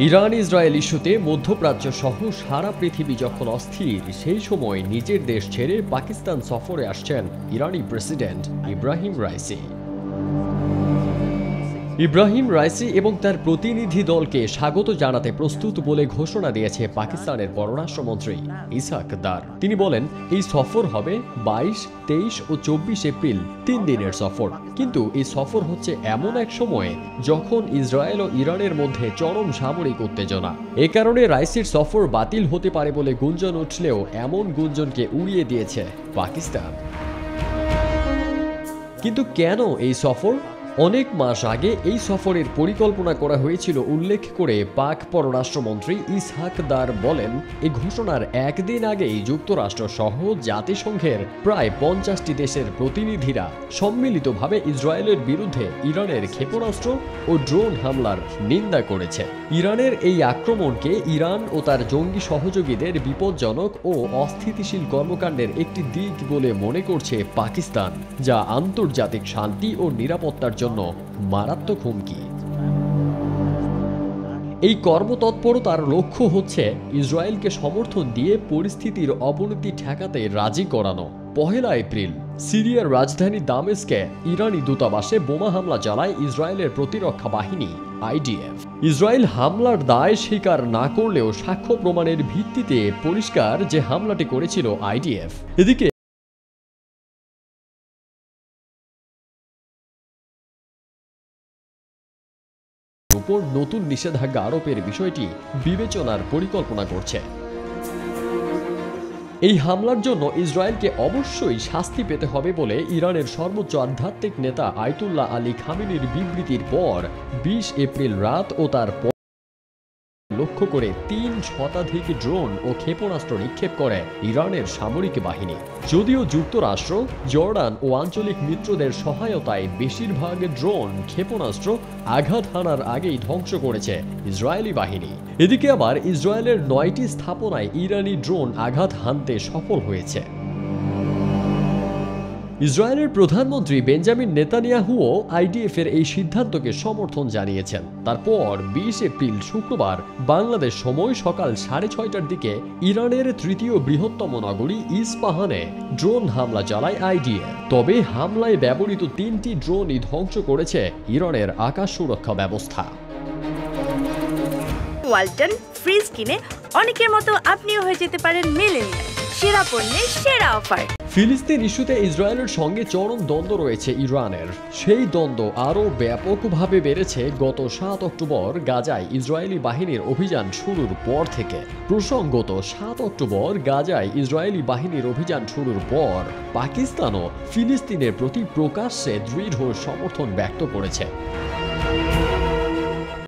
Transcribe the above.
Iran Israel ইস্যুতে মধ্যপ্রাচ্য সহ সারা পৃথিবী যখন অস্থির, সেই সময় নিজের দেশ ছেড়ে পাকিস্তান সফরে আসছেন ইরানি president Ebrahim Raisi. Ebrahim Raisi এবং তার প্রতিনিধি দলকে স্বাগত জানাতে প্রস্তুত বলে ঘোষণা দিয়েছে পাকিস্তানের পররাষ্ট্রমন্ত্রী ইসহাক দার। তিনি বলেন, এই সফর হবে 22, 23 ও 24 এপ্রিল 3 দিনের সফর। কিন্তু এই সফর হচ্ছে এমন এক সময়ে যখন ইসরায়েল ও ইরানের মধ্যে চরম সামরিক উত্তেজনা। এ কারণে রাইসির সফর বাতিল হতে পারে বলে গুঞ্জন উঠলেও এমন গুঞ্জনকে উড়িয়ে দিয়েছে পাকিস্তান। কিন্তু কেন এই সফর? অনেক মাস আগে এই সফরের পরিকল্পনা করা হয়েছিল উল্লেখ করে পাক পররাষ্ট্রমন্ত্রী ইসহাক দার বলেন, এই ঘোষণার একদিন আগেই যুক্তরাষ্ট্র সহ জাতিসংঘের প্রায় 50টি দেশের প্রতিনিধিরা সম্মিলিতভাবে ইসরায়েলের বিরুদ্ধে ইরানের ক্ষেপণাস্ত্র ও ড্রোন হামলার নিন্দা করেছে। ইরানের এই আক্রমণকে ইরান ও তার জঙ্গি সহযোগীদের বিপজ্জনক ও অস্থিতিশীল কর্মকাণ্ডের একটি দিক বলে মনে করছে পাকিস্তান, যা আন্তর্জাতিক শান্তি ও নিরাপত্তার জন্য মারাত্মক হুমকি। এই কর্মতৎপরতার লক্ষ্য হচ্ছে ইসরায়েলকে সমর্থন দিয়ে পরিস্থিতির অবনতি ঠেকাতে রাজি করানো। 1 এপ্রিল সিরিয়ার রাজধানী দামেস্কে ইরানি দূতাবাসে বোমা হামলা চালায় ইসরায়েলের প্রতিরক্ষা বাহিনী IDF। ইসরায়েল হামলার দায় স্বীকার না করলেও সাক্ষ্য প্রমাণের ভিত্তিতে পরিষ্কার যে হামলাটি করেছিল IDF। এদিকে উপর নতুন নিষেধাজ্ঞা আরোপের বিষয়টি বিবেচনার পরিকল্পনা করছে। এই হামলার জন্য ইসরায়েলকে অবশ্যই শাস্তি পেতে হবে বলে ইরানের সর্বোচ্চ আধ্যাত্মিক নেতা আয়াতুল্লাহ আলী খামেনির বিবৃতির পর 20 এপ্রিল রাত ও তার লক্ষ্য করে 3 শতাধিক ড্রোন ও ক্ষেপণাস্ত্র নিক্ষেপ করে ইরানের সামরিক বাহিনী। যদিও যুক্তরাষ্ট্র, জর্ডান ও আঞ্চলিক মিত্রদের সহায়তায় বেশিরভাগ ড্রোন ক্ষেপণাস্ত্র আঘাত হানার আগেই ধ্বংস করেছে ইসরায়েলি বাহিনী। এদিকে আবার ইসরায়েলের 9টি স্থাপনায় ইরানি ড্রোন আঘাত হানতে সফল হয়েছে। ইসরায়েলের প্রধানমন্ত্রী বেঞ্জামিন নেতানিয়াহুও IDF-এর এই সিদ্ধান্তকে সমর্থন জানিয়েছেন। তারপর 20 এপ্রিল শুক্রবার বাংলাদেশ সময় সকাল 6:30টার দিকে ইরানের তৃতীয় বৃহত্তম নগরী ইস্পাহানে ড্রোন হামলা চালায় IDF। তবে হামলায় ব্যবহৃত 3টি ড্রোনই ধ্বংস করেছে ইরানের আকাশ সুরক্ষা ব্যবস্থা। ওয়ালটন ফ্রিজ কিনে অনেকের মতো আপনিও হয়ে যেতে পারেন মিলেনিয়াল। সেরা পণ্যের সেরা অফার। ফিলিস্তিন ইস্যুতে ইসরায়েলের সঙ্গে চরম দ্বন্দ্ব রয়েছে ইরানের। সেই দ্বন্দ্ব আরও ব্যাপকভাবে বেড়েছে গত 7 অক্টোবর গাজায় ইসরায়েলি বাহিনীর অভিযান শুরুর পর থেকে। প্রসঙ্গত 7 অক্টোবর গাজায় ইসরায়েলি বাহিনীর অভিযান শুরুর পর পাকিস্তানও ফিলিস্তিনের প্রতি প্রকাশ্যে দৃঢ় সমর্থন ব্যক্ত করেছে।